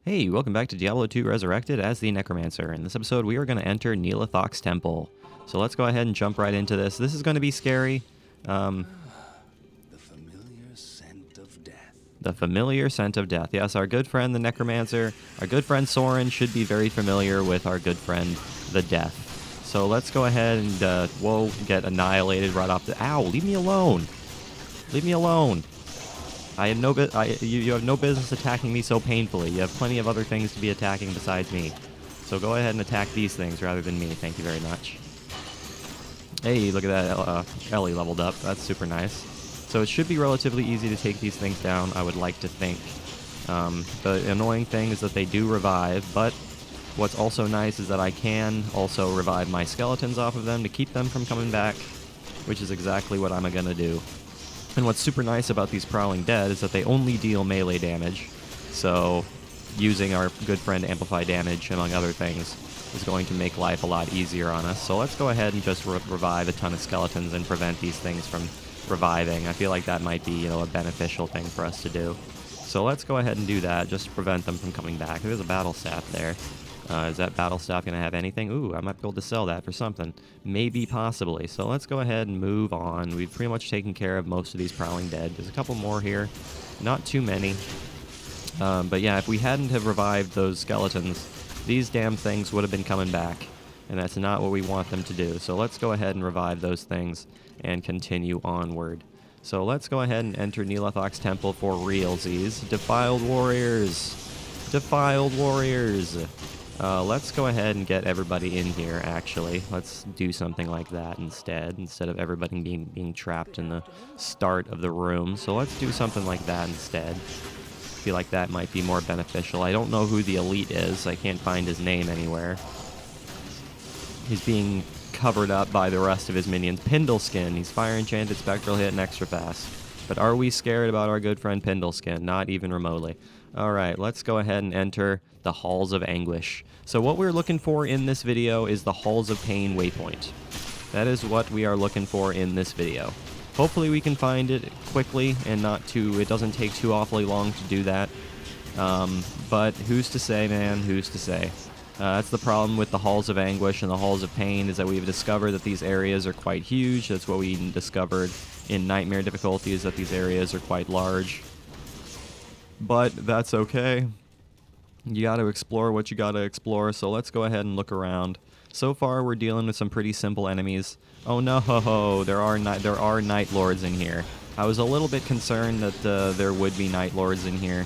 Hey, welcome back to Diablo 2 Resurrected as the Necromancer. In this episode, we are going to enter Neelathok's Temple. So let's go ahead and jump right into this. This is going to be scary. The familiar scent of death. The familiar scent of death. Yes, our good friend, the Necromancer, our good friend Soren should be very familiar with our good friend, the Death. So let's go ahead and, we'll get annihilated right off the... Ow, leave me alone! Leave me alone! I have you have no business attacking me so painfully. You have plenty of other things to be attacking besides me. So go ahead and attack these things rather than me. Thank you very much. Hey, look at that. Ellie leveled up. That's super nice. So it should be relatively easy to take these things down, I would like to think. The annoying thing is that they do revive, but what's also nice is that I can also revive my skeletons off of them to keep them from coming back, which is exactly what I'm going to do. And what's super nice about these Prowling Dead is that they only deal melee damage, so using our good friend Amplify Damage, among other things, is going to make life a lot easier on us. So let's go ahead and just revive a ton of skeletons and prevent these things from reviving. I feel like that might be, a beneficial thing for us to do. So let's go ahead and do that, just to prevent them from coming back. There's a battle staff there. Is that battle staff going to have anything? Ooh, I might be able to sell that for something. Maybe, possibly. So let's go ahead and move on. We've pretty much taken care of most of these Prowling Dead. There's a couple more here. Not too many. But yeah, if we hadn't have revived those skeletons, these damn things would have been coming back. And that's not what we want them to do. So let's go ahead and revive those things and continue onward. So let's go ahead and enter Neelathok's Temple for realsies. Defiled Warriors! Defiled Warriors! Let's go ahead and get everybody in here, actually. Let's do something like that instead of everybody being trapped in the start of the room. So let's do something like that instead. I feel like that might be more beneficial. I don't know who the elite is. I can't find his name anywhere. He's being covered up by the rest of his minions. Pindleskin. He's fire enchanted, spectral hit, and extra fast. But are we scared about our good friend Pindleskin? Not even remotely. Alright, let's go ahead and enter the Halls of Anguish. So what we're looking for in this video is the Halls of Pain waypoint. That is what we are looking for in this video. Hopefully we can find it quickly and it doesn't take too awfully long to do that. But who's to say, man, who's to say? That's the problem with the Halls of Anguish and the Halls of Pain, is that we've discovered that these areas are quite huge. That's what we discovered in Nightmare difficulty, is that these areas are quite large. But that's okay. You gotta explore what you gotta explore, so let's go ahead and look around. So far, we're dealing with some pretty simple enemies. Oh no, there are Night Lords in here. I was a little bit concerned that there would be Night Lords in here,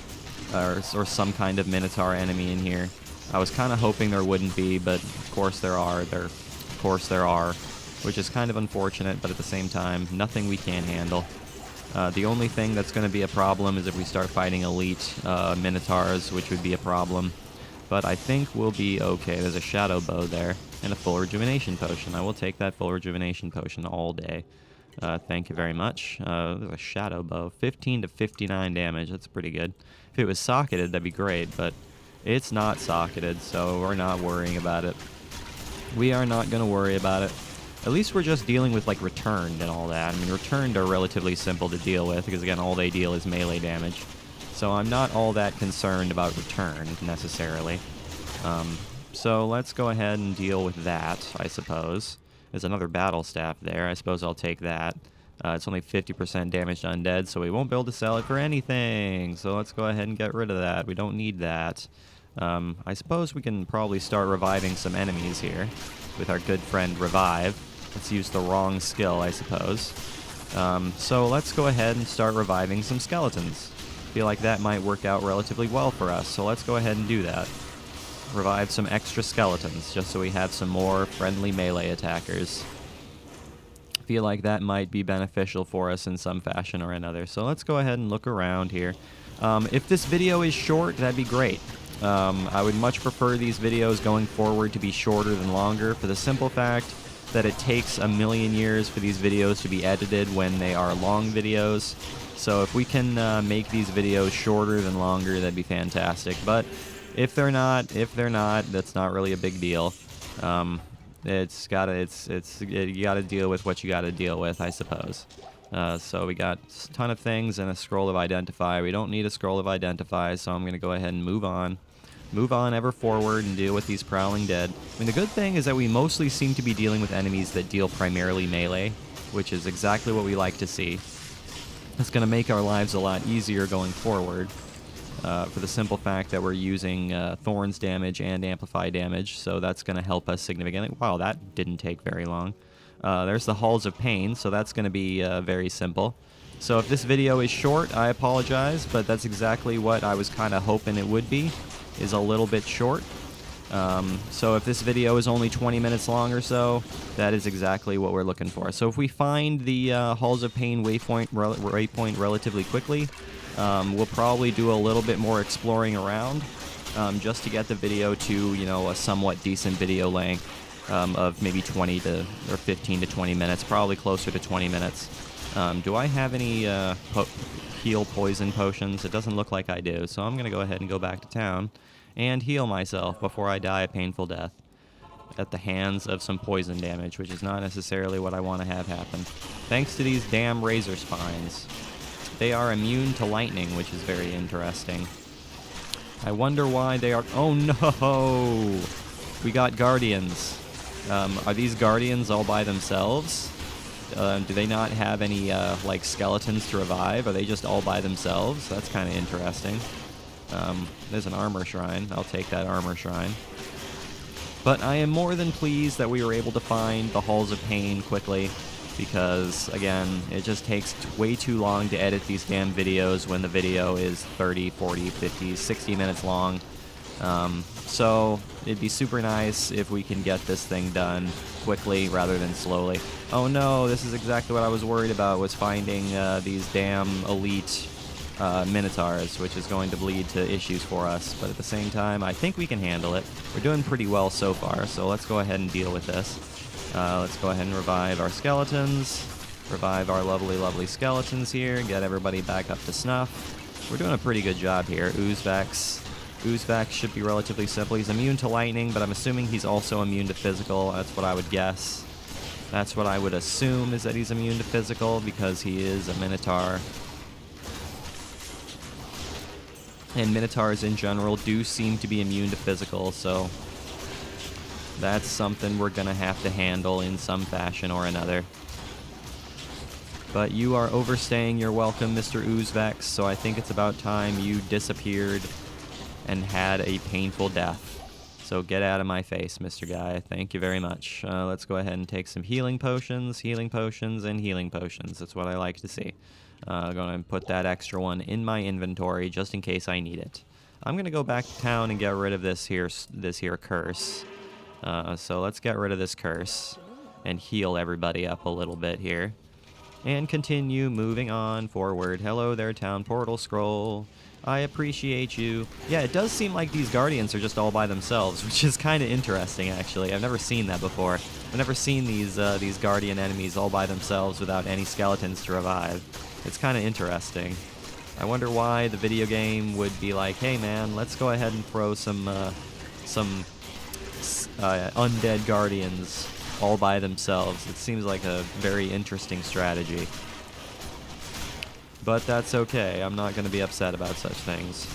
or some kind of Minotaur enemy in here. I was kind of hoping there wouldn't be, but of course there are. Of course there are, which is kind of unfortunate, but at the same time, nothing we can't handle. The only thing that's going to be a problem is if we start fighting elite Minotaurs, which would be a problem. But I think we'll be okay. There's a Shadow Bow there, and a Full Rejuvenation Potion. I will take that Full Rejuvenation Potion all day. Thank you very much. There's a Shadow Bow. 15 to 59 damage. That's pretty good. If it was socketed, that'd be great, but it's not socketed, so we're not worrying about it. We are not going to worry about it. At least we're just dealing with, like, Returned and all that. I mean, Returned are relatively simple to deal with, because, again, all they deal is melee damage. So I'm not all that concerned about Returned, necessarily. So let's go ahead and deal with that, I suppose. There's another Battle Staff there. I suppose I'll take that. It's only 50% damage to undead, so we won't be able to sell it for anything. So let's go ahead and get rid of that. We don't need that. I suppose we can probably start reviving some enemies here with our good friend Revive. Let's use the wrong skill, I suppose. So let's go ahead and start reviving some skeletons. Feel like that might work out relatively well for us, so let's go ahead and do that. Revive some extra skeletons, just so we have some more friendly melee attackers. Feel like that might be beneficial for us in some fashion or another. So let's go ahead and look around here. If this video is short, that'd be great. I would much prefer these videos going forward to be shorter than longer, for the simple fact that it takes a million years for these videos to be edited when they are long videos. So if we can make these videos shorter than longer, that'd be fantastic. But if they're not, that's not really a big deal. You gotta deal with what you gotta deal with, I suppose. So we got a ton of things and a scroll of Identify. We don't need a scroll of Identify, so I'm gonna go ahead and move on. move on ever forward and deal with these prowling dead. I mean, the good thing is that we mostly seem to be dealing with enemies that deal primarily melee, which is exactly what we like to see. It's going to make our lives a lot easier going forward, for the simple fact that we're using Thorns damage and Amplify damage, so that's going to help us significantly. Wow, that didn't take very long. There's the Halls of Pain, so that's going to be very simple. So if this video is short, I apologize, but that's exactly what I was kind of hoping it would be, is a little bit short. So if this video is only 20 minutes long or so, that is exactly what we're looking for. So if we find the Halls of Pain waypoint relatively quickly, we'll probably do a little bit more exploring around, just to get the video to, you know, a somewhat decent video length of maybe 20 to or 15 to 20 minutes, probably closer to 20 minutes. Do I have any heal poison potions? It doesn't look like I do, so I'm going to go ahead and go back to town and heal myself before I die a painful death at the hands of some poison damage, which is not necessarily what I want to have happen. Thanks to these damn razor spines. They are immune to lightning, which is very interesting. I wonder why they are... Oh no! We got guardians. Are these guardians all by themselves? Do they not have any, like, skeletons to revive? Are they just all by themselves? That's kind of interesting. There's an armor shrine. I'll take that armor shrine. But I am more than pleased that we were able to find the Halls of Pain quickly, because, again, it just takes way too long to edit these damn videos when the video is 30, 40, 50, 60 minutes long. So it'd be super nice if we can get this thing done quickly rather than slowly. Oh no, this is exactly what I was worried about, was finding these damn elite Minotaurs, which is going to lead to issues for us. But at the same time, I think we can handle it. We're doing pretty well so far, so let's go ahead and deal with this. Let's go ahead and revive our skeletons. Revive our lovely, lovely skeletons here. Get everybody back up to snuff. We're doing a pretty good job here. Oozevex. Oozevex should be relatively simple. He's immune to lightning, but I'm assuming he's also immune to physical. That's what I would guess. That's what I would assume, is that he's immune to physical, because he is a Minotaur. And Minotaurs in general do seem to be immune to physical, so that's something we're going to have to handle in some fashion or another. But you are overstaying your welcome, Mr. Oozevex, so I think it's about time you disappeared and had a painful death. So get out of my face, Mr. Guy. Thank you very much. Let's go ahead and take some healing potions, and healing potions. That's what I like to see. I'm going to put that extra one in my inventory just in case I need it. I'm going to go back to town and get rid of this here curse. So let's get rid of this curse and heal everybody up a little bit here. And continue moving on forward. Hello there, town portal scroll. I appreciate you. Yeah, it does seem like these guardians are just all by themselves, which is kind of interesting, actually. I've never seen that before. I've never seen these guardian enemies all by themselves without any skeletons to revive. It's kind of interesting. I wonder why the video game would be like, hey man, let's go ahead and throw some undead guardians all by themselves. It seems like a very interesting strategy. But that's okay. I'm not going to be upset about such things,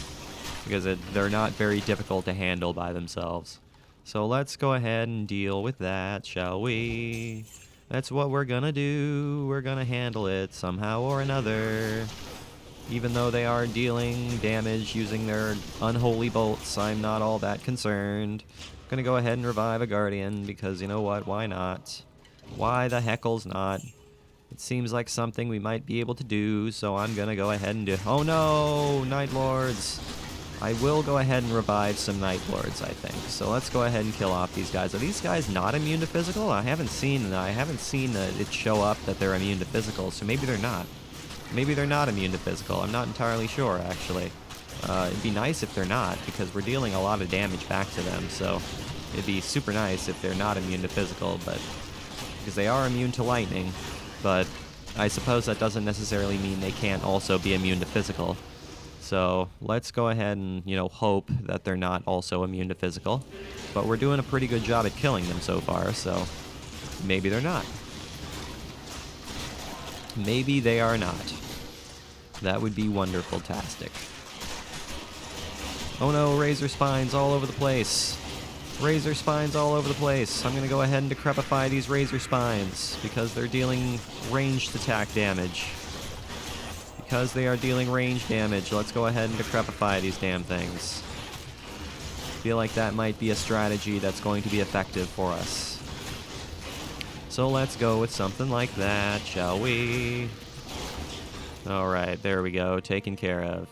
because they're not very difficult to handle by themselves. So let's go ahead and deal with that, shall we? That's what we're going to do. We're going to handle it somehow or another. Even though they are dealing damage using their unholy bolts, I'm not all that concerned. I'm going to go ahead and revive a guardian, because you know what? Why not? Why the heckles not? It seems like something we might be able to do, so I'm going to go ahead and do... Oh no! Night Lords! I will go ahead and revive some Night Lords, I think. So let's go ahead and kill off these guys. Are these guys not immune to physical? I haven't seen it show up that they're immune to physical, so maybe they're not. Maybe they're not immune to physical. I'm not entirely sure, actually. It'd be nice if they're not, because we're dealing a lot of damage back to them, so it'd be super nice if they're not immune to physical, but... because they are immune to lightning. But I suppose that doesn't necessarily mean they can't also be immune to physical. So let's go ahead and, hope that they're not also immune to physical. But we're doing a pretty good job at killing them so far, so maybe they're not. Maybe they are not. That would be wonderful-tastic. Oh no, razor spines all over the place. Razor spines all over the place. I'm going to go ahead and decrepify these razor spines because they're dealing ranged attack damage. Because they are dealing range damage, let's go ahead and decrepify these damn things. Feel like that might be a strategy that's going to be effective for us. So let's go with something like that, shall we? Alright, there we go. Taken care of.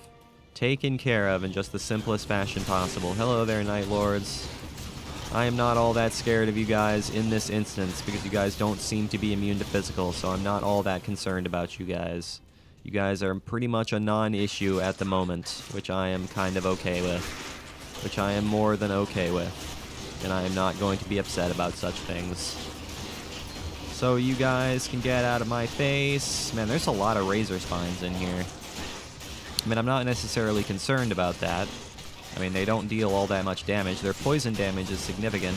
Taken care of in just the simplest fashion possible. Hello there, Night Lords. I am not all that scared of you guys in this instance because you guys don't seem to be immune to physical, so I'm not all that concerned about you guys. You guys are pretty much a non-issue at the moment, which I am kind of okay with. Which I am more than okay with. And I am not going to be upset about such things. So you guys can get out of my face. Man, there's a lot of razor spines in here. I mean, I'm not necessarily concerned about that. I mean, they don't deal all that much damage. Their poison damage is significant,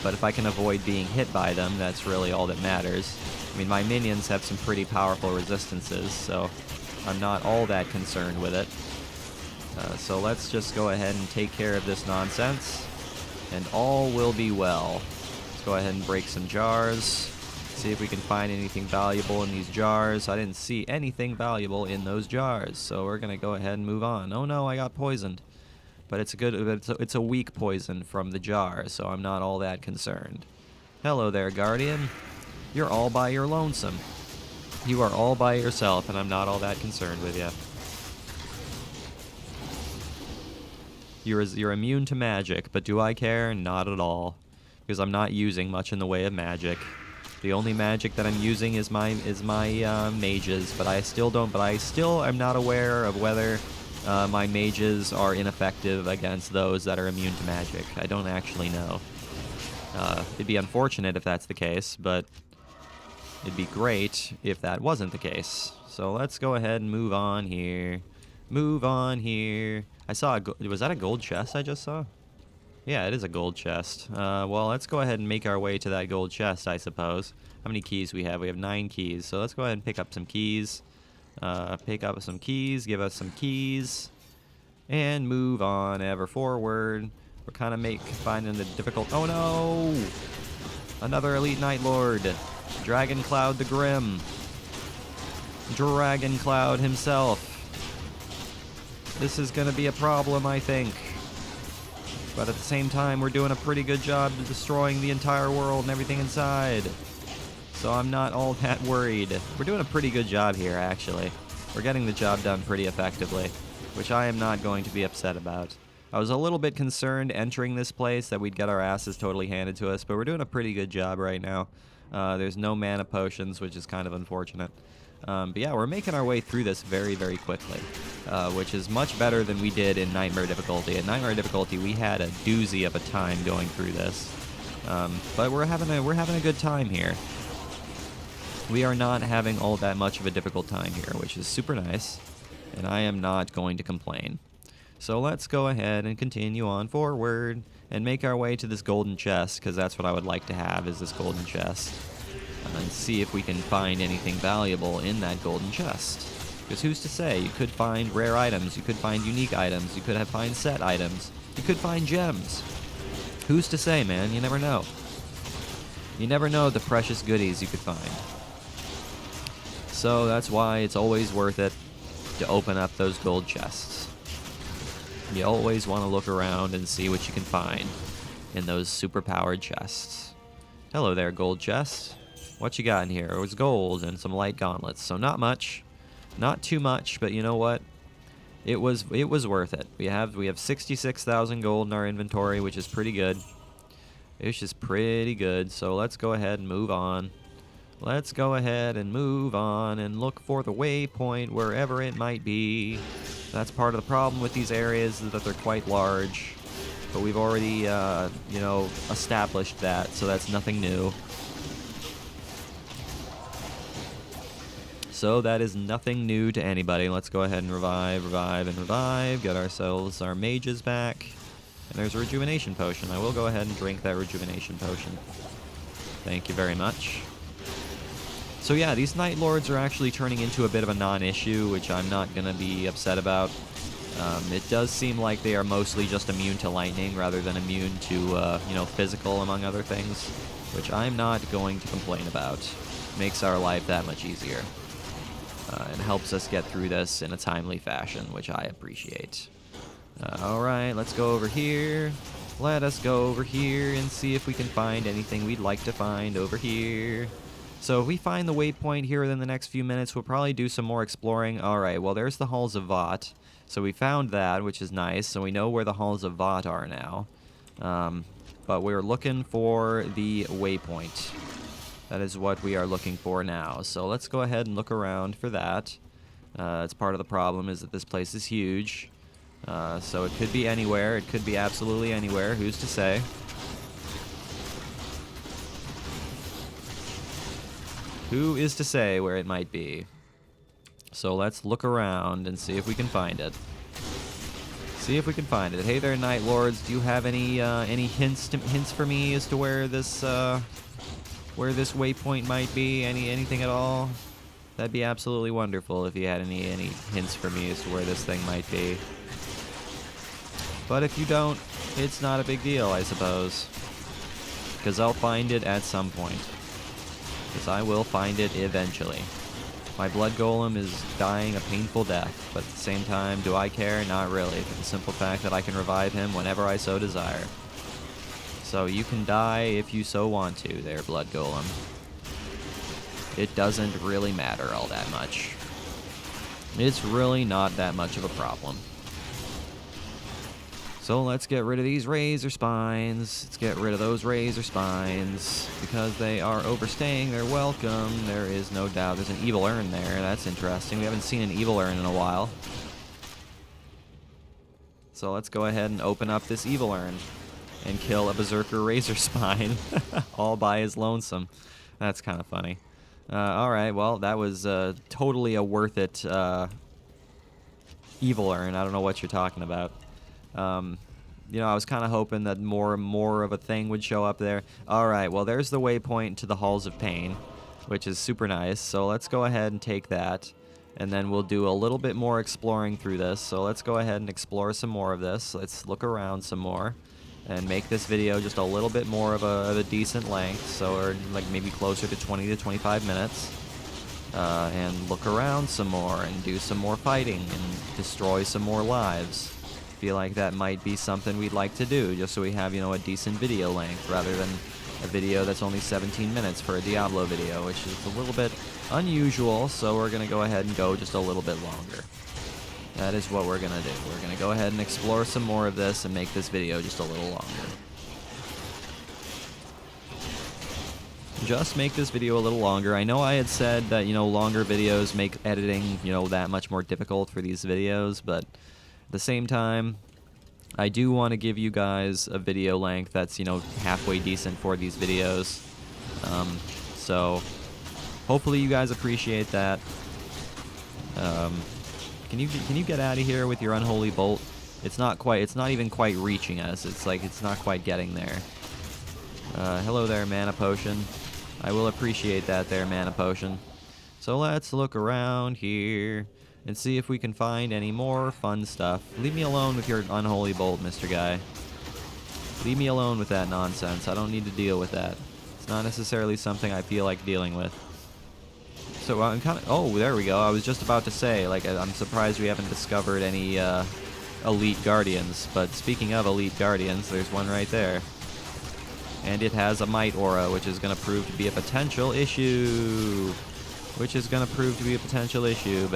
but if I can avoid being hit by them, that's really all that matters. I mean, my minions have some pretty powerful resistances, so I'm not all that concerned with it. So let's just go ahead and take care of this nonsense, and all will be well. Let's go ahead and break some jars, see if we can find anything valuable in these jars. I didn't see anything valuable in those jars, so we're going to go ahead and move on. Oh no, I got poisoned. But it's a weak poison from the jar, so I'm not all that concerned. Hello there, Guardian. You're all by your lonesome. You are all by yourself, and I'm not all that concerned with you. You're immune to magic, but do I care? Not at all, because I'm not using much in the way of magic. The only magic that I'm using is my mages, but I still am not aware of whether my mages are ineffective against those that are immune to magic. I don't actually know. It'd be unfortunate if that's the case, but it'd be great if that wasn't the case. So let's go ahead and move on here. Move on here. I saw was that a gold chest I just saw? Yeah, it is a gold chest. Well, let's go ahead and make our way to that gold chest, I suppose. How many keys we have? We have 9 keys. So let's go ahead and pick up some keys. Pick up some keys, give us some keys, and move on ever forward. We're kind of finding the difficult. Oh no! Another Elite Night Lord, Dragon Cloud the Grim, Dragon Cloud himself. This is gonna be a problem, I think. But at the same time, we're doing a pretty good job of destroying the entire world and everything inside. So I'm not all that worried. We're doing a pretty good job here, actually. We're getting the job done pretty effectively, which I am not going to be upset about. I was a little bit concerned entering this place that we'd get our asses totally handed to us, but we're doing a pretty good job right now. There's no mana potions, which is kind of unfortunate. But yeah, we're making our way through this very, very quickly, which is much better than we did in Nightmare difficulty. In Nightmare difficulty, we had a doozy of a time going through this, but we're having a good time here. We are not having all that much of a difficult time here, which is super nice, and I am not going to complain. So let's go ahead and continue on forward and make our way to this golden chest, because that's what I would like to have, is this golden chest. And see if we can find anything valuable in that golden chest. Because who's to say? You could find rare items, you could find unique items, you could find set items, you could find gems. Who's to say, man? You never know. You never know the precious goodies you could find. So that's why it's always worth it to open up those gold chests. You always want to look around and see what you can find in those super-powered chests. Hello there, gold chest. What you got in here? It was gold and some light gauntlets, so not much. Not too much, but you know what? It was worth it. We have 66,000 gold in our inventory, which is pretty good. It's just pretty good, so let's go ahead and move on. Let's go ahead and move on and look for the waypoint wherever it might be. That's part of the problem with these areas, is that they're quite large. But we've already, established that, so that's nothing new. So that is nothing new to anybody. Let's go ahead and revive, get ourselves our mages back. And there's a rejuvenation potion. I will go ahead and drink that rejuvenation potion. Thank you very much. So yeah, these Night Lords are actually turning into a bit of a non-issue, which I'm not going to be upset about. It does seem like they are mostly just immune to lightning rather than immune to, you know, physical, among other things, which I'm not going to complain about. Makes our life that much easier. And helps us get through this in a timely fashion, which I appreciate. Alright, let's go over here. Let us go over here and see if we can find anything we'd like to find over here. So if we find the waypoint here within the next few minutes, we'll probably do some more exploring. Alright, well there's the Halls of Vought. So we found that, which is nice. So we know where the Halls of Vought are now. But we're looking for the waypoint. That is what we are looking for now. So let's go ahead and look around for that. It's part of the problem is that this place is huge. So it could be anywhere. It could be absolutely anywhere. Who's to say? Who is to say where it might be? So let's look around and see if we can find it. See if we can find it. Hey there, Night Lords. Do you have any hints for me as to where this waypoint might be? Anything at all? That'd be absolutely wonderful if you had any hints for me as to where this thing might be. But if you don't, it's not a big deal, I suppose. Because I'll find it at some point. Because I will find it eventually. My blood golem is dying a painful death, but at the same time, do I care? Not really, for the simple fact that I can revive him whenever I so desire. So you can die if you so want to, there, blood golem. It doesn't really matter all that much. It's really not that much of a problem. So let's get rid of these razor spines. Let's get rid of those razor spines. Because they are overstaying their welcome. There is no doubt. There's an evil urn there. That's interesting. We haven't seen an evil urn in a while. So let's go ahead and open up this evil urn. And kill a berserker razor spine. All by his lonesome. That's kind of funny. Alright, well, that was totally a worth it evil urn. I don't know what you're talking about. You know, I was kind of hoping that more and more of a thing would show up there. Alright, well, there's the waypoint to the Halls of Pain, which is super nice. So let's go ahead and take that, and then we'll do a little bit more exploring through this. So let's go ahead and explore some more of this. Let's look around some more, and make this video just a little bit more of a decent length, so or like maybe closer to 20 to 25 minutes. And look around some more, and do some more fighting, and destroy some more lives. Feel like that might be something we'd like to do, just so we have, you know, a decent video length, rather than a video that's only 17 minutes for a Diablo video, which is a little bit unusual, so we're going to go ahead and go just a little bit longer. That is what we're going to do. We're going to go ahead and explore some more of this and make this video just a little longer. Just make this video a little longer. I know I had said that, you know, longer videos make editing, you know, that much more difficult for these videos, but at the same time, I do want to give you guys a video length that's, you know, halfway decent for these videos. So hopefully you guys appreciate that. Can you get out of here with your unholy bolt? It's not even quite reaching us. It's like it's not quite getting there. Hello there, mana potion. I will appreciate that there, mana potion. So let's look around here and see if we can find any more fun stuff. Leave me alone with your unholy bolt, Mr. Guy. Leave me alone with that nonsense. I don't need to deal with that. It's not necessarily something I feel like dealing with. So I'm kind of... Oh, there we go. I was just about to say, like, I'm surprised we haven't discovered any elite guardians. But speaking of elite guardians, there's one right there. And it has a might aura, which is going to prove to be a potential issue. But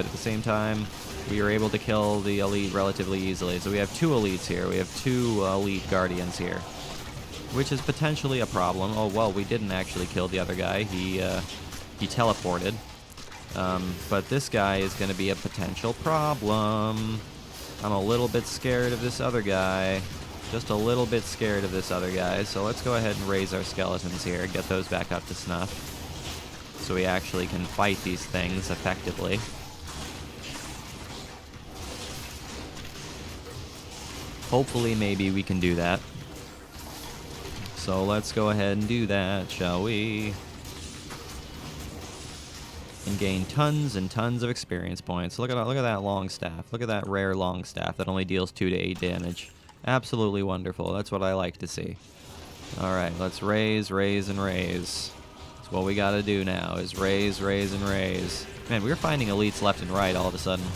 at the same time, we are able to kill the elite relatively easily. So we have two elites here. We have two elite guardians here, which is potentially a problem. Oh, well, we didn't actually kill the other guy. He teleported. But this guy is going to be a potential problem. I'm a little bit scared of this other guy. Just a little bit scared of this other guy. So let's go ahead and raise our skeletons here. Get those back up to snuff. So we actually can fight these things effectively. Hopefully, maybe we can do that. So let's go ahead and do that, shall we? and gain tons and tons of experience points. Look at that long staff. Look at that rare long staff that only deals 2 to 8 damage. Absolutely wonderful. That's what I like to see. All right, let's raise, raise, and raise. That's what we got to do now is raise, raise, and raise. Man, we're finding elites left and right all of a sudden.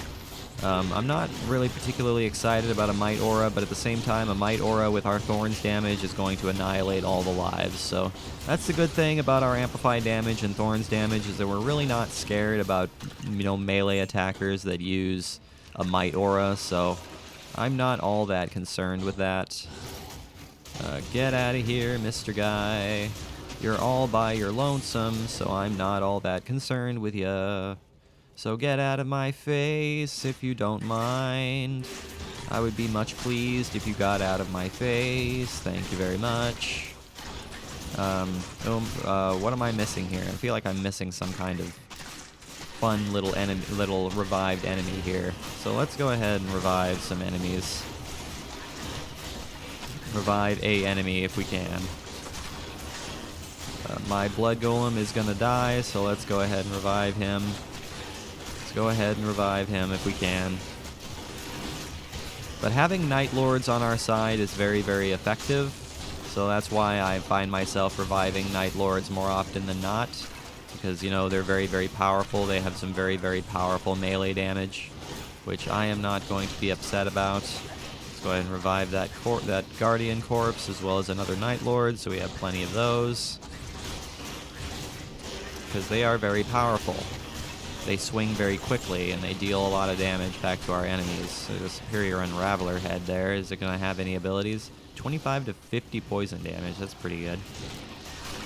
I'm not really particularly excited about a Might Aura, but at the same time, a Might Aura with our Thorns damage is going to annihilate all the lives. So that's the good thing about our Amplified damage and Thorns damage is that we're really not scared about, melee attackers that use a Might Aura. So I'm not all that concerned with that. Get out of here, Mr. Guy. You're all by your lonesome, so I'm not all that concerned with ya. So get out of my face if you don't mind. I would be much pleased if you got out of my face. Thank you very much. What am I missing here? I feel like I'm missing some kind of fun little revived enemy here. So let's go ahead and revive some enemies. Revive a enemy if we can. My blood golem is gonna die, so let's go ahead and revive him. Let's go ahead and revive him if we can. But having Night Lords on our side is very, very effective, so that's why I find myself reviving Night Lords more often than not, because, they're very, very powerful. They have some very, very powerful melee damage, which I am not going to be upset about. Go ahead and revive that Guardian Corpse as well as another Night Lord, so we have plenty of those. Because they are very powerful. They swing very quickly, and they deal a lot of damage back to our enemies. So the Superior Unraveler head there, is it going to have any abilities? 25 to 50 poison damage, that's pretty good.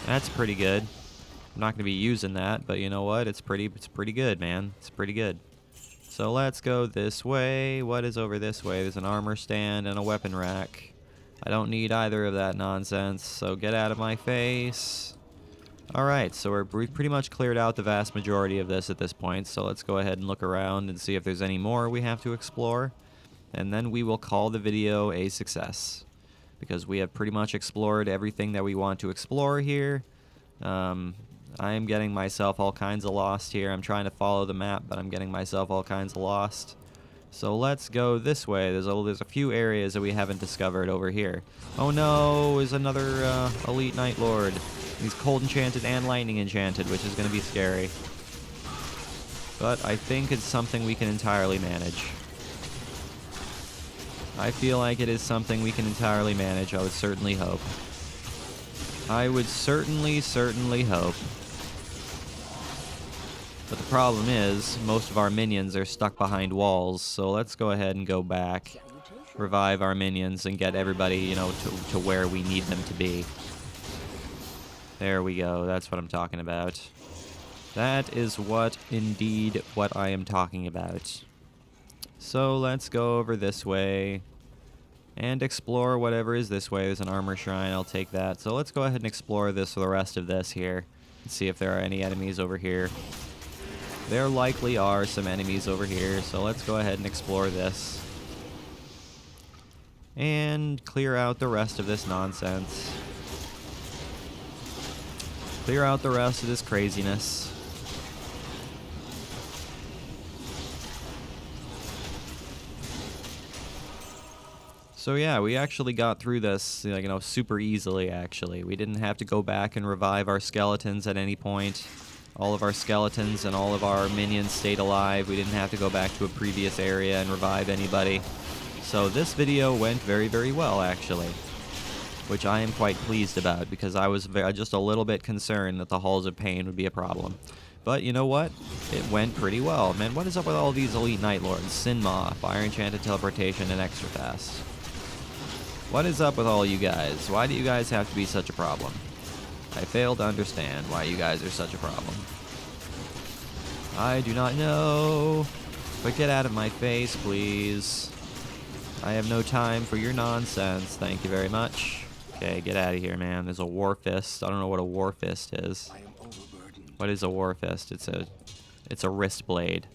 That's pretty good. I'm not going to be using that, but you know what? It's pretty good, man. It's pretty good. So let's go this way. What is over this way? There's an armor stand and a weapon rack. I don't need either of that nonsense, so get out of my face. Alright, so we've pretty much cleared out the vast majority of this at this point, so let's go ahead and look around and see if there's any more we have to explore. And then we will call the video a success, because we have pretty much explored everything that we want to explore here. I am getting myself all kinds of lost here. I'm trying to follow the map, but I'm getting myself all kinds of lost. So let's go this way. There's a few areas that we haven't discovered over here. Oh no, there's another Elite Night Lord. He's Cold Enchanted and Lightning Enchanted, which is going to be scary. But I think it's something we can entirely manage. I feel like it is something we can entirely manage, I would certainly hope. I would certainly hope. But the problem is, most of our minions are stuck behind walls, so let's go ahead and go back, revive our minions, and get everybody, to where we need them to be. There we go, that's what I'm talking about. That is what I am talking about. So let's go over this way and explore whatever is this way. There's an armor shrine, I'll take that. So let's go ahead and explore the rest of this here and see if there are any enemies over here. There likely are some enemies over here, so let's go ahead and explore this. And clear out the rest of this nonsense. Clear out the rest of this craziness. So yeah, we actually got through this, super easily, actually. We didn't have to go back and revive our skeletons at any point. All of our skeletons and all of our minions stayed alive. We didn't have to go back to a previous area and revive anybody. So this video went very, very well, actually. Which I am quite pleased about, because I was just a little bit concerned that the Halls of Pain would be a problem. But you know what? It went pretty well. Man, what is up with all these Elite Night Lords? Sinma, Fire Enchanted Teleportation, and Extra Fast. What is up with all you guys? Why do you guys have to be such a problem? I fail to understand why you guys are such a problem. I do not know. But get out of my face, please. I have no time for your nonsense. Thank you very much. Okay, get out of here, man. There's a War Fist. I don't know what a War Fist is. What is a War Fist? It's a wrist blade.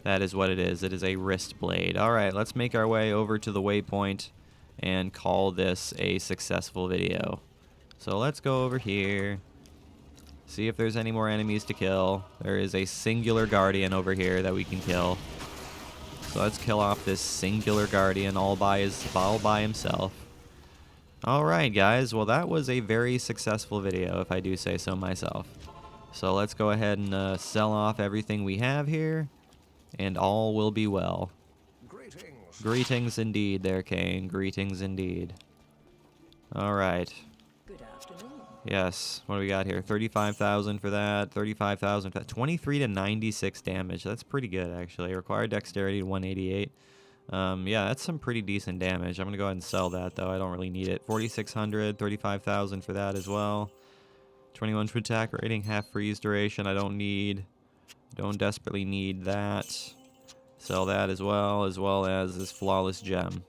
That is what it is. It is a wrist blade. Alright, let's make our way over to the waypoint and call this a successful video. So let's go over here, See if there's any more enemies to kill. There is a singular guardian over here that we can kill. So let's kill off this singular guardian all by himself. Alright guys, well that was a very successful video if I do say so myself. So let's go ahead and sell off everything we have here, and all will be well. Greetings. Greetings indeed there, Kane. Greetings indeed. Alright. Good afternoon. Yes, what do we got here? 35,000 for that, 35,000 for that. 23 to 96 damage. That's pretty good, actually. Required dexterity to 188. Yeah, that's some pretty decent damage. I'm going to go ahead and sell that, though. I don't really need it. 4,600, 35,000 for that as well. 21 to attack rating, half freeze duration. I don't need. Don't desperately need that. Sell that as well as this flawless gem.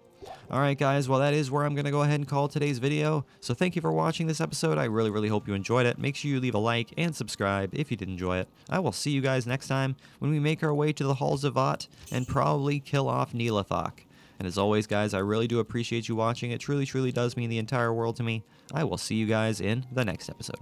Alright guys, well that is where I'm going to go ahead and call today's video. So thank you for watching this episode. I really hope you enjoyed it. Make sure you leave a like and subscribe if you did enjoy it. I will see you guys next time when we make our way to the Halls of Vought and probably kill off Neelathok. And as always guys, I really do appreciate you watching. It truly does mean the entire world to me. I will see you guys in the next episode.